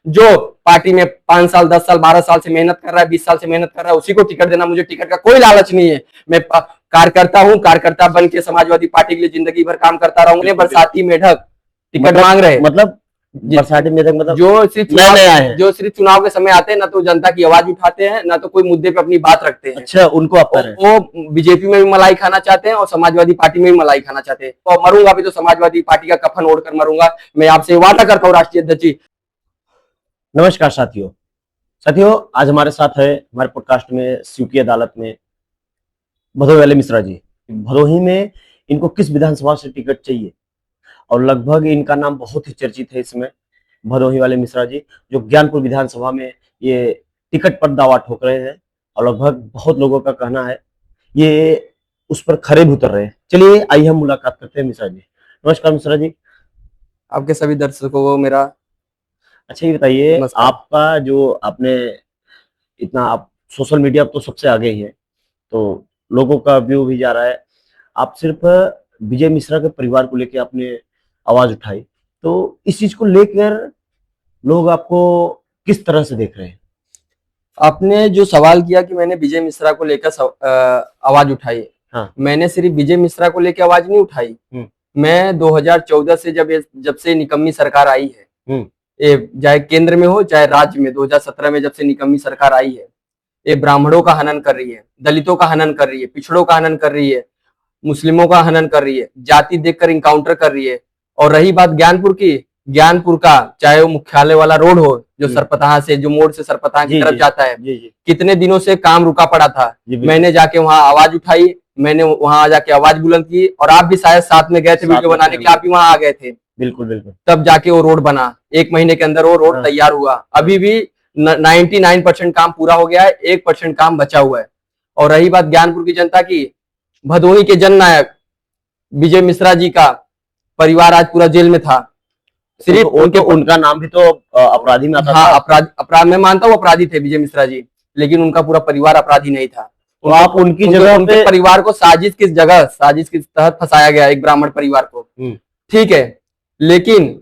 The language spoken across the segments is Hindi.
जो पार्टी में 5 साल 10 साल 12 साल से मेहनत कर रहा है, 20 साल से मेहनत कर रहा है, उसी को टिकट देना। मुझे टिकट का कोई लालच नहीं है। मैं कार्यकर्ता हूँ, कार्यकर्ता बन के समाजवादी पार्टी के लिए जिंदगी भर काम करता रहूंगा। बरसाती मेढक टिकट मांग रहे, मतलब बरसाती मेढक मतलब जो सिर्फ चुनाव के समय आते हैं, ना तो जनता की आवाज उठाते हैं, ना तो कोई मुद्दे पे अपनी बात रखते हैं। अच्छा, उनको आप वो बीजेपी में भी मलाई खाना चाहते हैं और समाजवादी पार्टी में भी मलाई खाना चाहते हैं। और मरूंगा भी तो समाजवादी पार्टी का कफन ओढ़कर मरूंगा। मैं आपसे वादा करता हूँ राष्ट्रीय अध्यक्ष जी। नमस्कार साथियों, आज हमारे साथ है हमारे पॉडकास्ट में सीयू की अदालत में भदोही वाले मिश्रा जी। भदोही में इनको किस विधानसभा से टिकट चाहिए और लगभग इनका नाम बहुत ही चर्चित है इसमें। भदोही वाले मिश्रा जी जो ज्ञानपुर विधानसभा में ये टिकट पर दावा ठोक रहे हैं और लगभग बहुत लोगों का कहना है ये उस पर खरे भी उतर रहे हैं। चलिए आइए हम मुलाकात करते हैं मिश्रा जी। नमस्कार मिश्रा जी। आपके सभी दर्शकों को मेरा अच्छा, ये बताइए आपका जो आपने इतना आप सोशल मीडिया तो सबसे आगे ही है, तो लोगों का व्यू भी जा रहा है। आप सिर्फ विजय मिश्रा के परिवार को लेकर आपने आवाज उठाई, तो इस चीज को लेकर लोग आपको किस तरह से देख रहे हैं? आपने जो सवाल किया कि मैंने विजय मिश्रा को लेकर आवाज उठाई, हाँ। मैंने सिर्फ विजय मिश्रा को लेकर आवाज नहीं उठाई। मैं 2014 से जब से निकम्मी सरकार आई है, चाहे केंद्र में हो चाहे राज्य में, 2017 में जब से निकम्मी सरकार आई है, ये ब्राह्मणों का हनन कर रही है, दलितों का हनन कर रही है, पिछड़ों का हनन कर रही है, मुस्लिमों का हनन कर रही है, जाति देखकर इनकाउंटर कर रही है। और रही बात ज्ञानपुर की, ज्ञानपुर का चाहे वो मुख्यालय वाला रोड हो जो सरपतहा से, जो मोड़ से सरपतहा की तरफ जाता है, कितने दिनों से काम रुका पड़ा था। मैंने जाके वहां आवाज उठाई, मैंने वहां जाके आवाज बुलंद की, और आप भी शायद साथ में गए थे वीडियो बनाने के लिए, आप भी वहां आ गए थे। बिल्कुल। तब जाके वो रोड बना, 1 महीने के अंदर वो रोड तैयार हुआ। अभी भी 99% काम पूरा हो गया है, 1% काम बचा हुआ है। और रही बात ज्ञानपुर की जनता की, भदोही के जननायक विजय मिश्रा जी का परिवार आज पूरा जेल में था। सिर्फ उनका नाम भी तो अपराधी में आता था। अपराध मैं मानता हूँ अपराधी थे विजय मिश्रा जी, लेकिन उनका पूरा परिवार अपराधी नहीं था। तो आप उनकी जगह उनके परिवार को साजिश के तहत फंसाया गया, एक ब्राह्मण परिवार को। ठीक है, लेकिन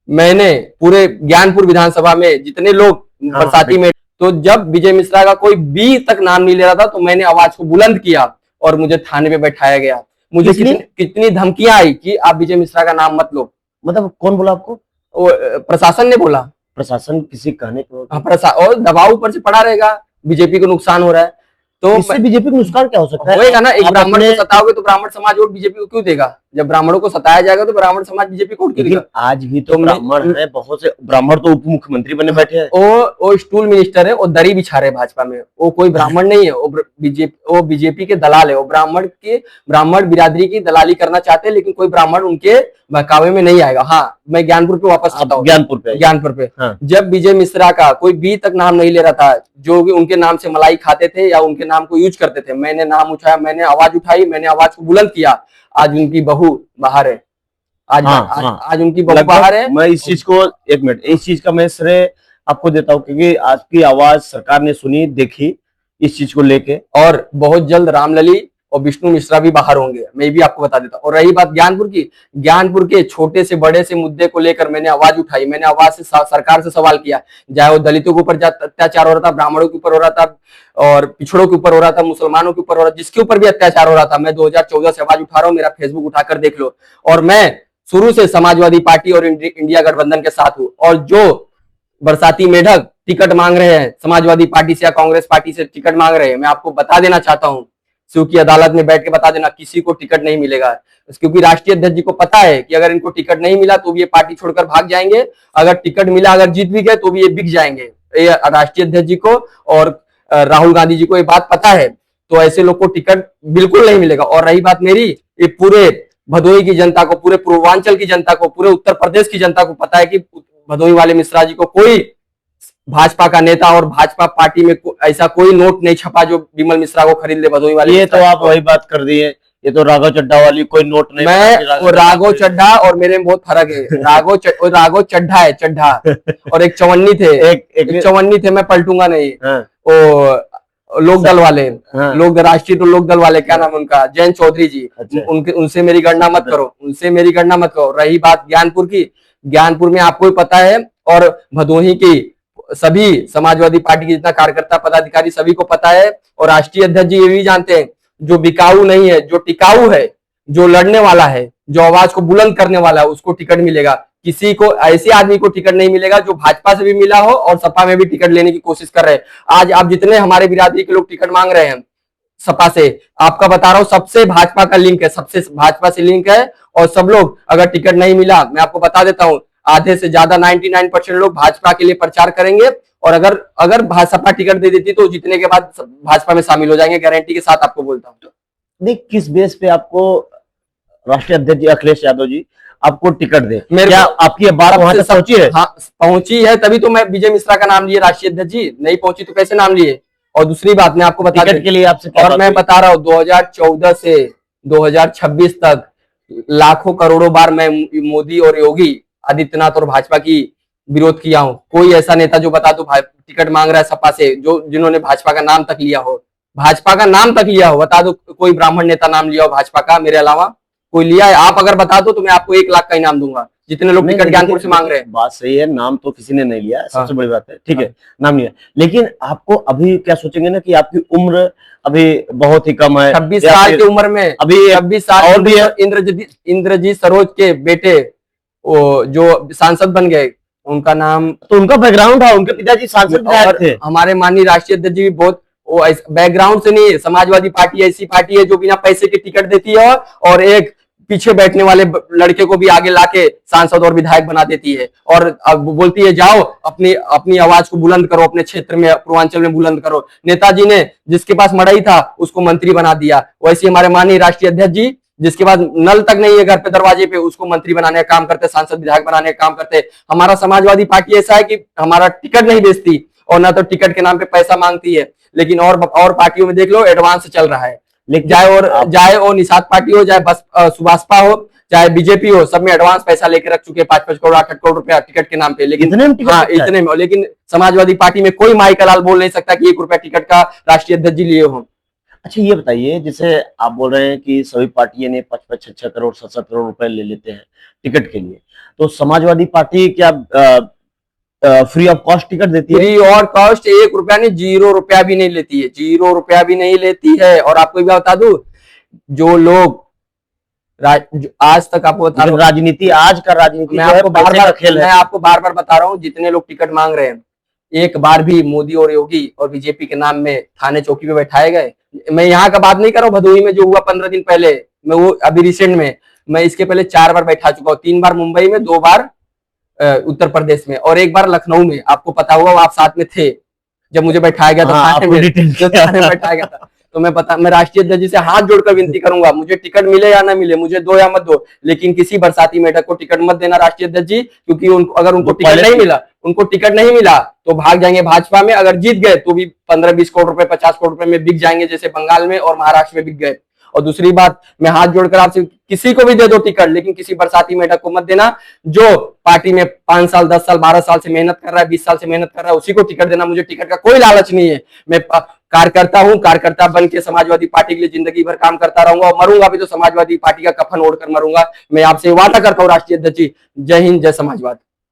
मैंने पूरे ज्ञानपुर विधानसभा में जितने लोग बरसाती में, तो जब विजय मिश्रा का कोई बी तक नाम नहीं ले रहा था, तो मैंने आवाज को बुलंद किया और मुझे थाने पे बैठाया गया। मुझे कितनी धमकियां आई कि आप विजय मिश्रा का नाम मत लो। मतलब कौन बोला आपको? प्रशासन ने बोला। प्रशासन किसी कहने को? और दबाव ऊपर से पड़ा रहेगा, बीजेपी को नुकसान हो रहा है, तो इससे बीजेपी को नुकसान क्या हो सकता है? होएगा ना, एक ब्राह्मण को सताओगे तो ब्राह्मण समाज वोट बीजेपी को क्यों देगा? जब ब्राह्मणों को सताया जाएगा तो ब्राह्मण समाज बीजेपी को वोट क्यों देगा? आज भी तो ब्राह्मण है, बहुत से ब्राह्मण तो उप मुख्यमंत्री बने बैठे हैं। वो स्टूल मिनिस्टर है, वो दरी बिछा रहे भाजपा में। वो कोई ब्राह्मण नहीं है, वो बीजेपी के दलाल है। वो ब्राह्मण बिरादरी की दलाली करना चाहते हैं, लेकिन कोई ब्राह्मण उनके बहकावे में नहीं आएगा। हाँ, मैं ज्ञानपुर पे वापस आता हूँ। ज्ञानपुर पे हाँ। जब विजय मिश्रा का कोई बी तक नाम नहीं ले रहा था, जो भी उनके नाम से मलाई खाते थे या उनके नाम को यूज करते थे, मैंने नाम उठाया, मैंने आवाज उठाई, मैंने आवाज को बुलंद किया। आज उनकी बहू बाहर है। आज उनकी बहू बाहर है। मैं इस चीज को, एक मिनट, इस चीज का मैं श्रेय आपको देता हूँ, क्योंकि आपकी आवाज सरकार ने सुनी, देखी इस चीज को लेके। और बहुत जल्द रामलली और विष्णु मिश्रा भी बाहर होंगे, मैं भी आपको बता देता हूँ। और रही बात ज्ञानपुर की, ज्ञानपुर के छोटे से बड़े से मुद्दे को लेकर मैंने आवाज उठाई, मैंने आवाज से सरकार से सवाल किया। चाहे वो दलितों के ऊपर अत्याचार हो रहा था, ब्राह्मणों के ऊपर हो रहा था, और पिछड़ों के ऊपर हो रहा था, मुसलमानों के ऊपर हो रहा था, जिसके ऊपर भी अत्याचार हो रहा था, मैं 2014 से आवाज उठा रहा हूँ। मेरा फेसबुक उठाकर देख लो। और मैं शुरू से समाजवादी पार्टी और इंडिया गठबंधन के साथ हूँ। और जो बरसाती मेढक टिकट मांग रहे हैं समाजवादी पार्टी से या कांग्रेस पार्टी से टिकट मांग रहे हैं, मैं आपको बता देना चाहता हूँ, सीयू की अदालत में बैठ के बता देना, किसी को टिकट नहीं मिलेगा। क्योंकि राष्ट्रीय अध्यक्ष जी को पता है कि अगर इनको टिकट नहीं मिला तो भी ये पार्टी छोड़कर भाग जाएंगे। अगर टिकट मिला, अगर जीत भी गए तो भी ये बिक जाएंगे। ये राष्ट्रीय अध्यक्ष जी को और राहुल गांधी जी को ये बात पता है, तो ऐसे लोग को टिकट बिल्कुल नहीं मिलेगा। और रही बात मेरी, ये पूरे भदोही की जनता को, पूरे पूर्वांचल की जनता को, पूरे उत्तर प्रदेश की जनता को पता है कि भदोही वाले मिश्रा जी को कोई भाजपा का नेता और भाजपा पार्टी में ऐसा कोई नोट नहीं छपा जो विमल मिश्रा को खरीद ले भदोही वाले। ये तो आप वही बात कर दिए, ये तो राघव चड्ढा वाली कोई नोट नहीं। मैं राघव चड्ढा और मेरे में बहुत फर्क है। राघव चड्ढा है, चड्ढा, और एक चवन्नी थे, एक चवन्नी थे, मैं पलटूंगा नहीं। वो लोक दल वाले, राष्ट्रीय लोक दल वाले, क्या नाम उनका, जयंत चौधरी जी। उनसे मेरी गणना मत करो, उनसे मेरी गणना मत करो। रही बात ज्ञानपुर की, ज्ञानपुर में आपको भी पता है, और भदोही की सभी समाजवादी पार्टी के जितना कार्यकर्ता पदाधिकारी सभी को पता है, और राष्ट्रीय अध्यक्ष जी ये भी जानते हैं, जो बिकाऊ नहीं है, जो टिकाऊ है, जो लड़ने वाला है, जो आवाज को बुलंद करने वाला है, उसको टिकट मिलेगा। किसी को, ऐसे आदमी को टिकट नहीं मिलेगा जो भाजपा से भी मिला हो और सपा में भी टिकट लेने की कोशिश कर रहे हैं। आज आप जितने हमारे बिरादरी के लोग टिकट मांग रहे हैं सपा से, आपका बता रहा हूं, सबसे भाजपा का लिंक है, सबसे भाजपा से लिंक है, और सब लोग अगर टिकट नहीं मिला, मैं आपको बता देता हूं, आधे से ज्यादा 99% लोग भाजपा के लिए प्रचार करेंगे, और अगर सपा टिकट दे देती तो जीतने के बाद भाजपा में शामिल हो जाएंगे, गारंटी के साथ आपको बोलता हूँ। नहीं, किस बेस पे आपको राष्ट्रीय अध्यक्ष जी अखिलेश यादव जी आपको टिकट दे? मेरे क्या आपकी ये बात वहां तक पहुंची है? हाँ, पहुंची है, तभी तो मैं विजय मिश्रा का नाम लिए राष्ट्रीय अध्यक्ष जी। नहीं पहुंची तो कैसे नाम लिए? और दूसरी बात मैं आपको बता टिकट के लिए आपसे क्या और बात मैं हुई? बता रहा हूँ, 2014 से 2026 तक लाखों करोड़ों बार मैं मोदी और योगी आदित्यनाथ और भाजपा की विरोध किया हूँ। कोई ऐसा नेता जो बता दो टिकट मांग रहा है सपा से, जो जिन्होंने भाजपा का नाम तक लिया हो, भाजपा का नाम तक लिया हो, बता दो कोई ब्राह्मण नेता नाम लिया हो भाजपा का मेरे अलावा? कोई लिया है? आप अगर बता दो तो मैं आपको 1 लाख का इनाम दूंगा, जितने लोग टिकट ज्ञानपुर से मांग रहे हैं। बात सही है, नाम तो किसी ने नहीं लिया, सबसे हाँ। बड़ी बात है, ठीक है, हाँ। नाम लिया, लेकिन आपको अभी क्या सोचेंगे ना कि आपकी उम्र अभी बहुत ही कम है, 26 या साल फिर की उम्र में, अभी 26 साल और भी है। इंद्रजीत सरोज के बेटे वो जो सांसद बन गए, उनका नाम तो उनका बैकग्राउंड था, उनके पिताजी सांसद विधायक थे। हमारे माननीय राष्ट्रीय अध्यक्ष जी भी बहुत बैकग्राउंड से नहीं है। समाजवादी पार्टी ऐसी पार्टी है जो बिना पैसे के टिकट देती है, और एक पीछे बैठने वाले लड़के को भी आगे लाके सांसद और विधायक बना देती है, और अब बोलती है जाओ अपनी अपनी आवाज को बुलंद करो, अपने क्षेत्र में पूर्वांचल में बुलंद करो। नेताजी ने जिसके पास मड़ई था उसको मंत्री बना दिया, वैसे हमारे माननीय राष्ट्रीय अध्यक्ष जी जिसके पास नल तक नहीं है घर पे दरवाजे पे, उसको मंत्री बनाने का काम करते, सांसद विधायक बनाने का काम करते। हमारा समाजवादी पार्टी ऐसा है कि हमारा टिकट नहीं बेचती, और ना तो टिकट के नाम पे पैसा मांगती है। लेकिन और पार्टियों में देख लो एडवांस चल रहा है, चाहे वो निषाद पार्टी हो, चाहे बस सुभाषपा हो, चाहे बीजेपी हो, सब में एडवांस पैसा लेके रख चुके हैं, 5-5 करोड़ 8-8 करोड़ रुपया टिकट के नाम पे। लेकिन इतने में टिकट? हाँ, इतने में। लेकिन समाजवादी पार्टी में कोई माई का लाल बोल नहीं सकता कि 1 रुपया टिकट का राष्ट्रीय अध्यक्ष जी लिए हो। अच्छा ये बताइए, जैसे आप बोल रहे हैं कि सभी पार्टियां ने 5-5, 6-6 करोड़ 7-7 करोड़ रुपए ले लेते हैं टिकट के लिए, तो समाजवादी पार्टी क्या फ्री ऑफ कॉस्ट टिकट देती है? फ्री और कॉस्ट 1 रुपया नहीं, 0 रुपया भी नहीं लेती है, 0 रुपया भी नहीं लेती है। और आपको भी बता दूं, जो लोग आज तक आपको बता रहा हूं, राजनीति, आज का राजनीति मैं जो है आपको पैसे का खेल है। मैं आपको बार बार बता रहा हूँ, जितने लोग टिकट मांग रहे हैं, एक बार भी मोदी और योगी और बीजेपी के नाम में थाने चौकी में बैठाए गए? मैं यहाँ का बात नहीं कर रहा हूँ, भदोही में जो हुआ 15 दिन पहले, मैं वो अभी रिसेंट में, मैं इसके पहले 4 बार बैठा चुका हूँ, 3 बार मुंबई में, 2 बार उत्तर प्रदेश में, और 1 बार लखनऊ में। आपको पता हुआ, आप साथ में थे जब मुझे बैठाया गया था थाने में, थाने में बैठाया गया था। तो मैं राष्ट्रीय अध्यक्ष जी से हाथ जोड़कर विनती करूंगा, मुझे टिकट मिले या ना मिले, मुझे दो या मत दो, लेकिन किसी बरसाती मेढक को टिकट मत देना राष्ट्रीय अध्यक्ष जी, क्योंकि अगर उनको टिकट नहीं मिला तो भाग जाएंगे भाजपा में, अगर जीत गए तो भी 15-20 करोड़ रुपए 50 करोड़ रुपए में बिक जाएंगे, जैसे बंगाल में और महाराष्ट्र में बिक गए। और दूसरी बात, मैं हाथ जोड़कर आपसे, किसी को भी दे दो टिकट, लेकिन किसी बरसाती मेढक को मत देना। जो पार्टी में 5 साल 10 साल 12 साल से मेहनत कर रहा है, 20 साल से मेहनत कर रहा है, उसी को टिकट देना। मुझे टिकट का कोई लालच नहीं है, मैं कार्यकर्ता हूं, कार्यकर्ता बन के समाजवादी पार्टी के लिए जिंदगी भर काम करता रहूंगा, और मरूंगा भी तो समाजवादी पार्टी का कफन ओढ़कर मरूंगा। मैं आपसे वादा करता हूँ राष्ट्रीय अध्यक्ष जी, जय हिंद, जय समाजवाद।